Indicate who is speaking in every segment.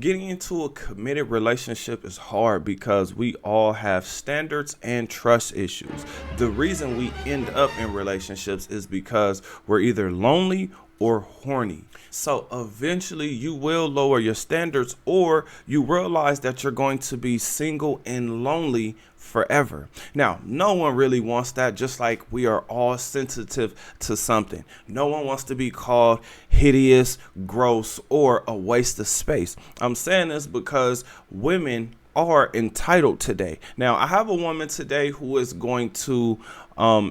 Speaker 1: Getting into a committed relationship is hard because we all have standards and trust issues. The reason we end up in relationships is because we're either lonely or horny. So eventually you will lower your standards, or you realize that you're going to be single and lonely forever. Now, no one really wants that, just like we are all sensitive to something. No one wants to be called hideous, gross, or a waste of space. I'm saying this because women are entitled today. Now, I have a woman today who is going to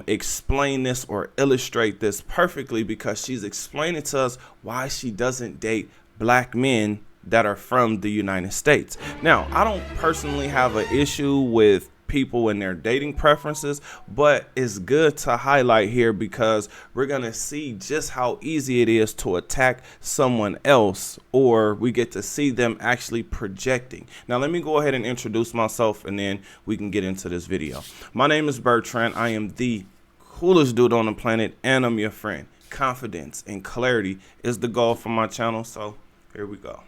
Speaker 1: explain this or illustrate this perfectly, because she's explaining to us why she doesn't date black men that are from the United States. Now, I don't personally have an issue with people and their dating preferences, but it's good to highlight here because we're gonna see just how easy it is to attack someone else, or we get to see them actually projecting. Now let me go ahead and introduce myself, and then we can get into this video. My name is Bertrand. I am the coolest dude on the planet, and I'm your friend. Confidence and clarity is the goal for my channel, so here we go.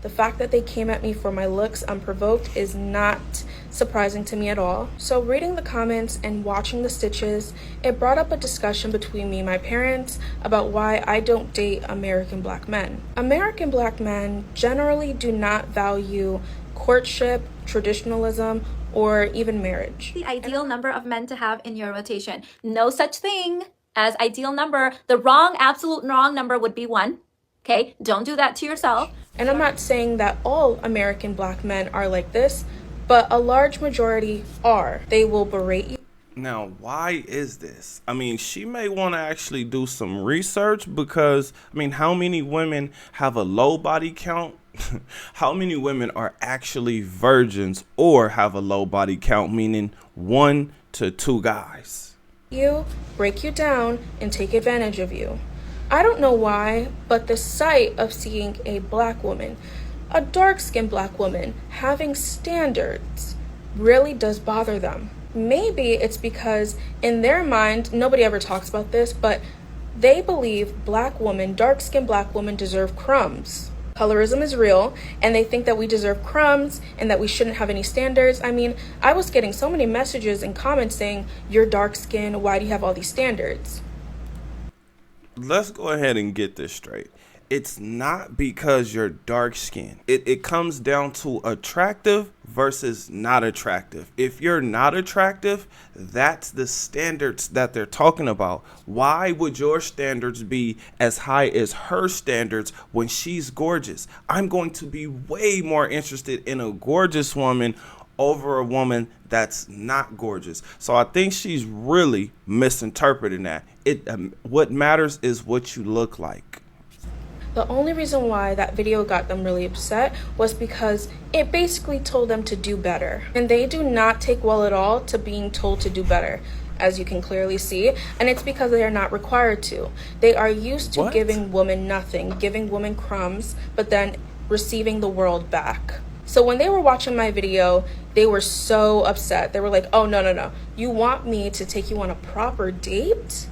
Speaker 2: The fact that they came at me for my looks unprovoked is not surprising to me at all. So reading the comments and watching the stitches, it brought up a discussion between me and my parents about why I don't date American black men. American black men generally do not value courtship, traditionalism, or even marriage.
Speaker 3: The ideal number of men to have in your rotation. No such thing as ideal number. The absolute wrong number would be 1. Okay, don't do that to yourself.
Speaker 2: And I'm not saying that all American black men are like this, but a large majority are. They will berate you.
Speaker 1: Now, why is this? I mean, she may want to actually do some research, because, I mean, how many women have a low body count? How many women are actually virgins or have a low body count, meaning 1 to 2 guys?
Speaker 2: You, break you down, and take advantage of you. I don't know why, but the sight of seeing a black woman, a dark-skinned black woman, having standards really does bother them. Maybe it's because in their mind, nobody ever talks about this, but they believe black women, dark-skinned black women, deserve crumbs. Colorism is real, and they think that we deserve crumbs and that we shouldn't have any standards. I mean, I was getting so many messages and comments saying, "You're dark-skinned, why do you have all these standards?"
Speaker 1: Let's go ahead and get this straight. It's not because you're dark skinned. It comes down to attractive versus not attractive. If you're not attractive, that's the standards that they're talking about. Why would your standards be as high as her standards when she's gorgeous? I'm going to be way more interested in a gorgeous woman over a woman that's not gorgeous. So I think she's really misinterpreting that. What matters is what you look like.
Speaker 2: The only reason why that video got them really upset was because it basically told them to do better. And they do not take well at all to being told to do better, as you can clearly see. And it's because they are not required to. They are used to giving women nothing, giving women crumbs, but then receiving the world back. So when they were watching my video, they were so upset. They were like, "Oh, no. You want me to take you on a proper date?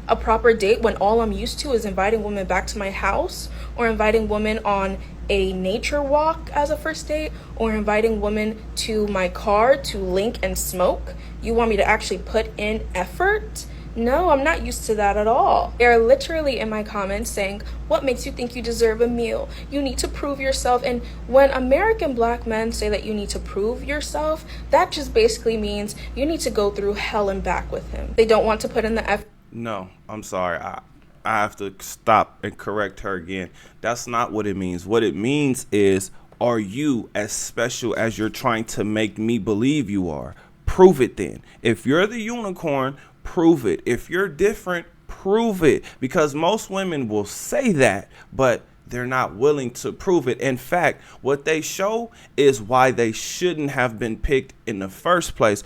Speaker 2: A proper date when all I'm used to is inviting women back to my house, or inviting women on a nature walk as a first date, or inviting women to my car to link and smoke? You want me to actually put in effort? No, I'm not used to that at all." They're literally in my comments saying, "What makes you think you deserve a meal? You need to prove yourself." And when American black men say that you need to prove yourself, that just basically means you need to go through hell and back with him. They don't want to put in the effort.
Speaker 1: No, I'm sorry. I have to stop and correct her again. That's not what it means. What it means is, are you as special as you're trying to make me believe you are? Prove it then. If you're the unicorn, prove it. If you're different, prove it. Because most women will say that, but they're not willing to prove it. In fact, what they show is why they shouldn't have been picked in the first place.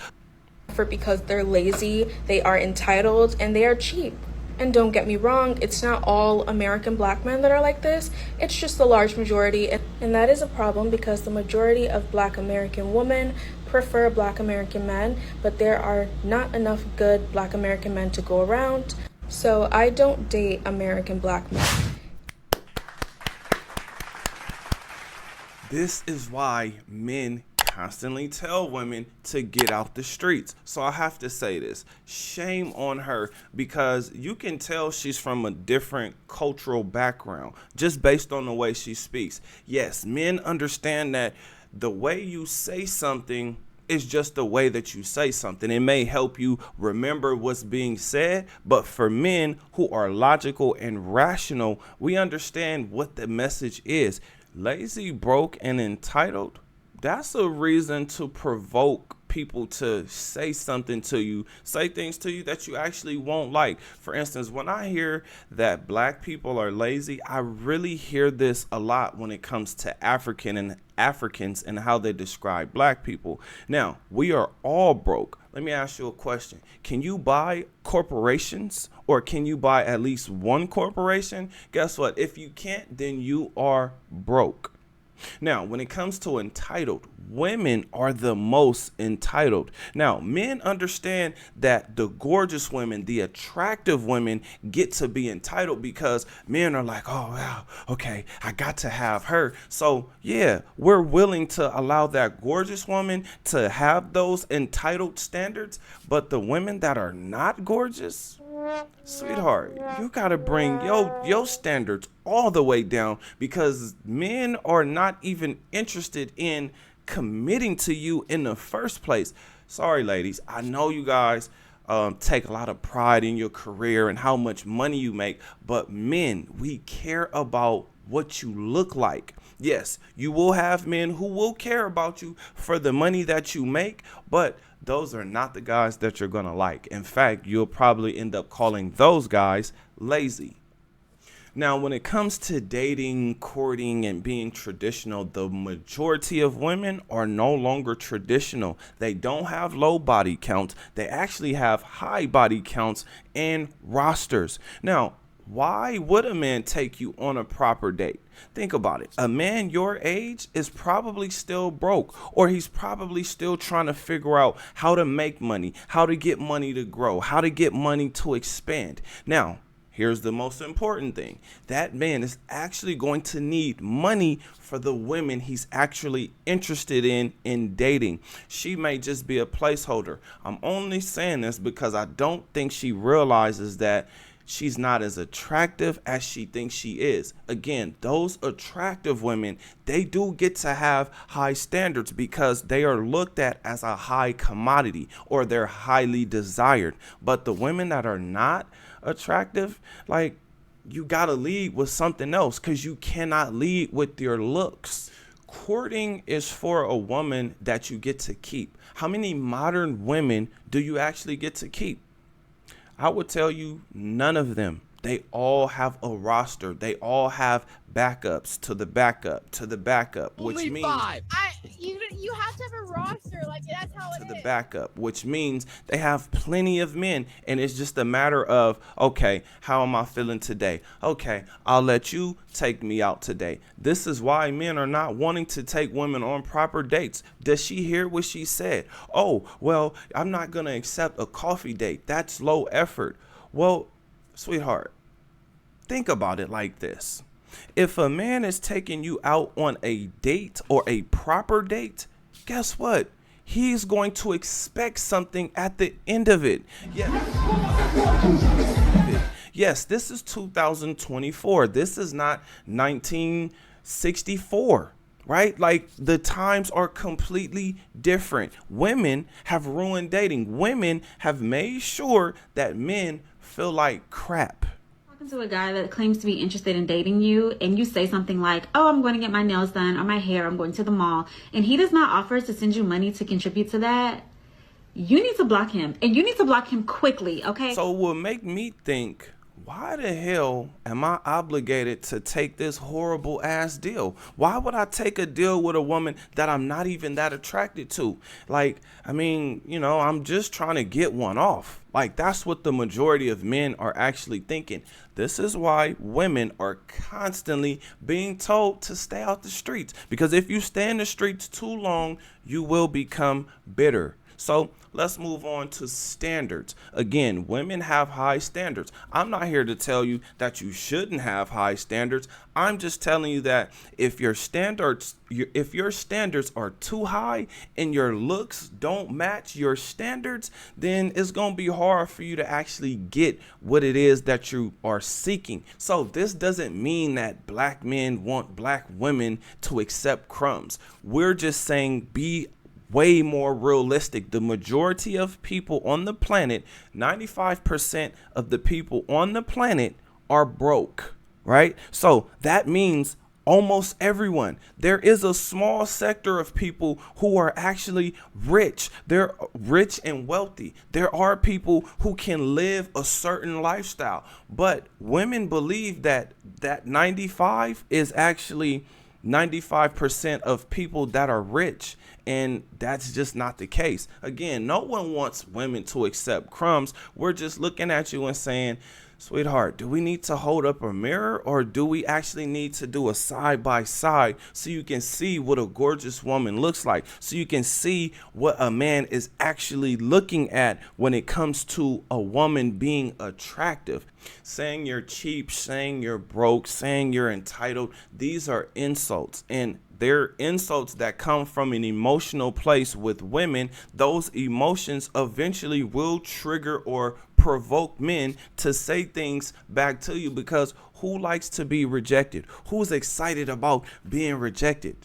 Speaker 2: Because they're lazy, they are entitled, and they are cheap. And don't get me wrong, it's not all American black men that are like this. It's just the large majority, and that is a problem because the majority of black American women prefer black American men, but there are not enough good black American men to go around. So I don't date American black men.
Speaker 1: This is why men constantly tell women to get out the streets. So I have to say this. Shame on her, because you can tell she's from a different cultural background just based on the way she speaks. Yes, men understand that the way you say something is just the way that you say something. It may help you remember what's being said, but for men who are logical and rational, we understand what the message is. Lazy, broke, and entitled, that's a reason to provoke people to say something to you, say things to you that you actually won't like. For instance, when I hear that black people are lazy, I really hear this a lot when it comes to Africans and how they describe black people. Now, we are all broke. Let me ask you a question. Can you buy corporations, or can you buy at least one corporation? Guess what? If you can't, then you are broke. Now, when it comes to entitled, women are the most entitled. Now, men understand that the gorgeous women, the attractive women get to be entitled because men are like, oh, wow, okay, I got to have her. So, yeah, we're willing to allow that gorgeous woman to have those entitled standards. But the women that are not gorgeous, sweetheart, you gotta bring your standards all the way down, because men are not even interested in committing to you in the first place. Sorry, ladies, I know you guys take a lot of pride in your career and how much money you make, but men, we care about what you look like. Yes, you will have men who will care about you for the money that you make, but those are not the guys that you're gonna like. In fact, you'll probably end up calling those guys lazy. Now, when it comes to dating, courting, and being traditional, the majority of women are no longer traditional. They don't have low body counts. They actually have high body counts and rosters. Now, why would a man take you on a proper date? Think about it. A man your age is probably still broke, or he's probably still trying to figure out how to make money, how to get money to grow, how to get money to expand. Now, here's the most important thing. That man is actually going to need money for the women he's actually interested in dating. She may just be a placeholder. I'm only saying this because I don't think she realizes that she's not as attractive as she thinks she is. Again, those attractive women, they do get to have high standards because they are looked at as a high commodity, or they're highly desired. But the women that are not attractive, like, you gotta lead with something else, because you cannot lead with your looks. Courting is for a woman that you get to keep. How many modern women do you actually get to keep? I would tell you none of them. They all have a roster. They all have backups to the backup to the backup, which
Speaker 4: Only
Speaker 1: means
Speaker 4: five.
Speaker 5: You have to have a roster, like that's how it
Speaker 1: to
Speaker 5: is.
Speaker 1: the backup, which means they have plenty of men, and it's just a matter of, okay, how am I feeling today? Okay, I'll let you take me out today. This is why men are not wanting to take women on proper dates. Does she hear what she said? Oh, well, I'm not gonna accept a coffee date. That's low effort. Well, sweetheart, think about it like this. If a man is taking you out on a date, or a proper date, guess what? He's going to expect something at the end of it. Yes, this is 2024. This is not 1964, right? Like, the times are completely different. Women have ruined dating. Women have made sure that men feel like crap.
Speaker 6: To a guy that claims to be interested in dating you, and you say something like, oh, I'm going to get my nails done, or my hair, I'm going to the mall, and he does not offer to send you money to contribute to that, you need to block him, and you need to block him quickly, okay?
Speaker 1: So it will make me think, why the hell am I obligated to take this horrible ass deal? Why would I take a deal with a woman that I'm not even that attracted to? Like, I mean, I'm just trying to get one off. Like, that's what the majority of men are actually thinking. This is why women are constantly being told to stay out the streets. Because if you stay in the streets too long, you will become bitter. So let's move on to standards. Again, women have high standards. I'm not here to tell you that you shouldn't have high standards. I'm just telling you that if your standards are too high and your looks don't match your standards, then it's going to be hard for you to actually get what it is that you are seeking. So this doesn't mean that black men want black women to accept crumbs. We're just saying be way more realistic. The majority of people on the planet, 95% of the people on the planet are broke, right? So that means almost everyone. There is a small sector of people who are actually rich. They're rich and wealthy. There are people who can live a certain lifestyle, but women believe that 95 is actually 95% of people that are rich. And that's just not the case. Again, no one wants women to accept crumbs. We're just looking at you and saying, sweetheart, do we need to hold up a mirror, or do we actually need to do a side by side so you can see what a gorgeous woman looks like, so you can see what a man is actually looking at when it comes to a woman being attractive? Saying you're cheap, saying you're broke, saying you're entitled, these are insults, and they're insults that come from an emotional place with women. Those emotions eventually will trigger or provoke men to say things back to you, because who likes to be rejected? Who's excited about being rejected?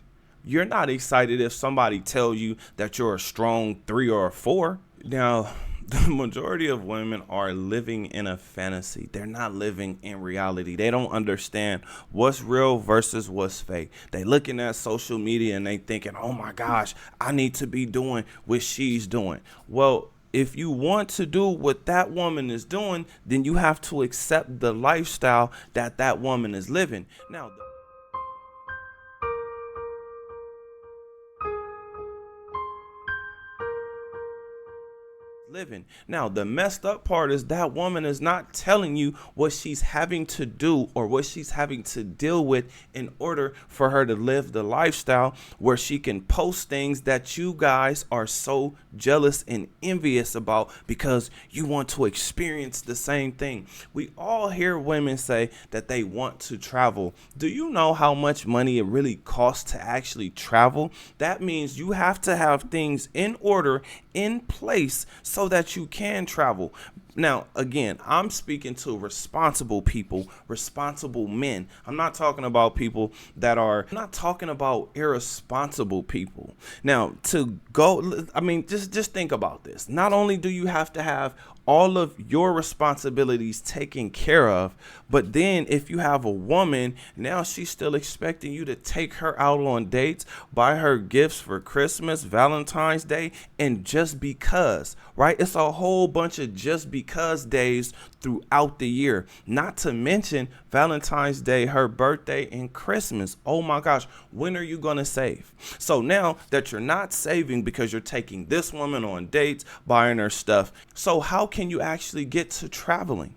Speaker 1: You're not excited if somebody tells you that you're a strong 3 or a 4. Now, the majority of women are living in a fantasy. They're not living in reality. They don't understand what's real versus what's fake. They looking at social media and they thinking, oh my gosh, I need to be doing what she's doing. Well, if you want to do what that woman is doing, then you have to accept the lifestyle that that woman is living. Now, Now, the messed up part is that woman is not telling you what she's having to do or what she's having to deal with in order for her to live the lifestyle where she can post things that you guys are so jealous and envious about because you want to experience the same thing. We all hear women say that they want to travel. Do you know how much money it really costs to actually travel? That means you have to have things in order, in place, so that you can travel. Now, again, I'm speaking to responsible people, responsible men. I'm not talking about people that are, I'm not talking about irresponsible people. Now, to go, I mean, just think about this. Not only do you have to have all of your responsibilities taken care of, but then if you have a woman, now she's still expecting you to take her out on dates, buy her gifts for Christmas, Valentine's Day, and just because, right? It's a whole bunch of just because days throughout the year, not to mention Valentine's Day, her birthday, and Christmas. Oh my gosh, when are you gonna save? So now that you're not saving because you're taking this woman on dates, buying her stuff, so how can you actually get to traveling?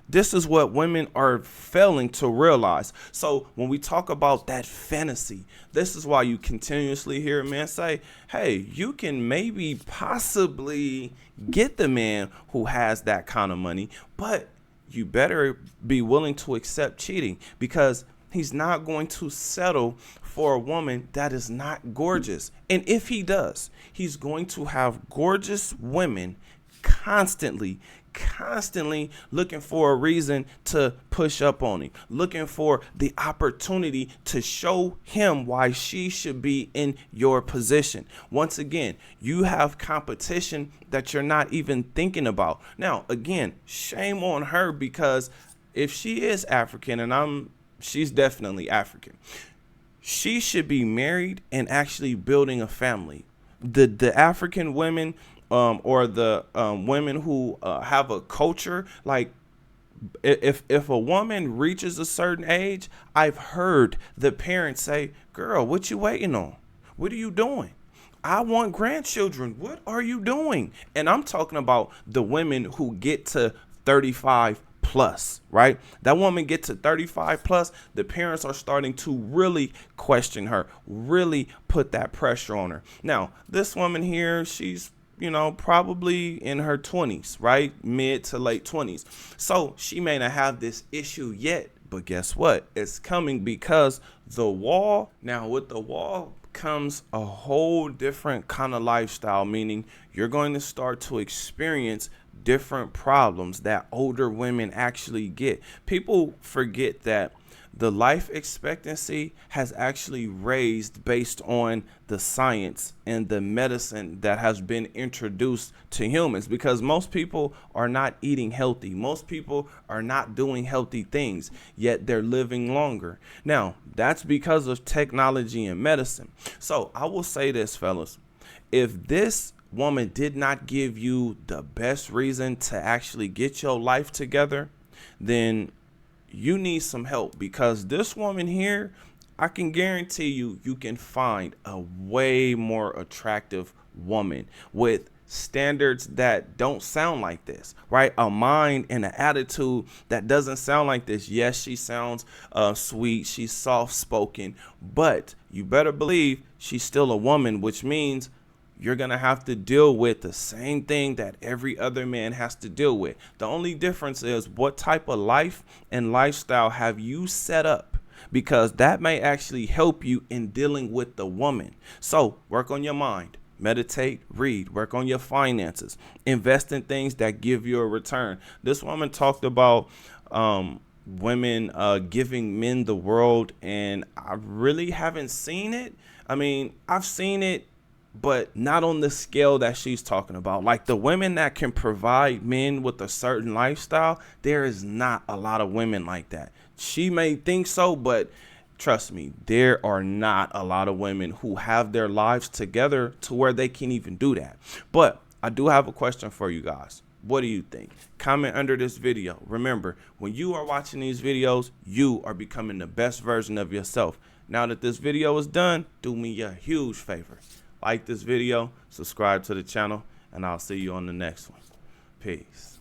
Speaker 1: This is what women are failing to realize. So when we talk about that fantasy, this is why you continuously hear men say, hey, you can maybe possibly get the man who has that kind of money, but you better be willing to accept cheating, because he's not going to settle for a woman that is not gorgeous. And if he does, he's going to have gorgeous women constantly looking for a reason to push up on him, looking for the opportunity to show him why she should be in your position. Once again, you have competition that you're not even thinking about. Now, again, shame on her, because if she is African, and she's definitely African, she should be married and actually building a family. The African women, or the women who have a culture, like if a woman reaches a certain age, I've heard the parents say, girl, what you waiting on? What are you doing? I want grandchildren. What are you doing? And I'm talking about the women who get to 35 plus, right? That woman gets to 35 plus, the parents are starting to really question her, really put that pressure on her. Now, this woman here, she's you know, probably in her 20s, right? Mid to late 20s. So she may not have this issue yet, but guess what? It's coming because the wall, now with the wall comes a whole different kind of lifestyle, meaning you're going to start to experience different problems that older women actually get. People forget that the life expectancy has actually raised based on the science and the medicine that has been introduced to humans, because most people are not eating healthy. Most people are not doing healthy things, yet they're living longer. Now, that's because of technology and medicine. So I will say this, fellas, if this woman did not give you the best reason to actually get your life together, then you need some help, because this woman here, I can guarantee you can find a way more attractive woman with standards that don't sound like this, right? A mind and an attitude that doesn't sound like this. Yes, she sounds sweet, she's soft spoken, but you better believe she's still a woman, which means you're going to have to deal with the same thing that every other man has to deal with. The only difference is what type of life and lifestyle have you set up, because that may actually help you in dealing with the woman. So work on your mind, meditate, read, work on your finances, invest in things that give you a return. This woman talked about women giving men the world, and I really haven't seen it. I mean, I've seen it, but not on the scale that she's talking about. Like the women that can provide men with a certain lifestyle, there is not a lot of women like that. She may think so, but trust me, there are not a lot of women who have their lives together to where they can even do that. But I do have a question for you guys. What do you think? Comment under this video. Remember, when you are watching these videos, you are becoming the best version of yourself. Now that this video is done, do me a huge favor. Like this video, subscribe to the channel, and I'll see you on the next one. Peace.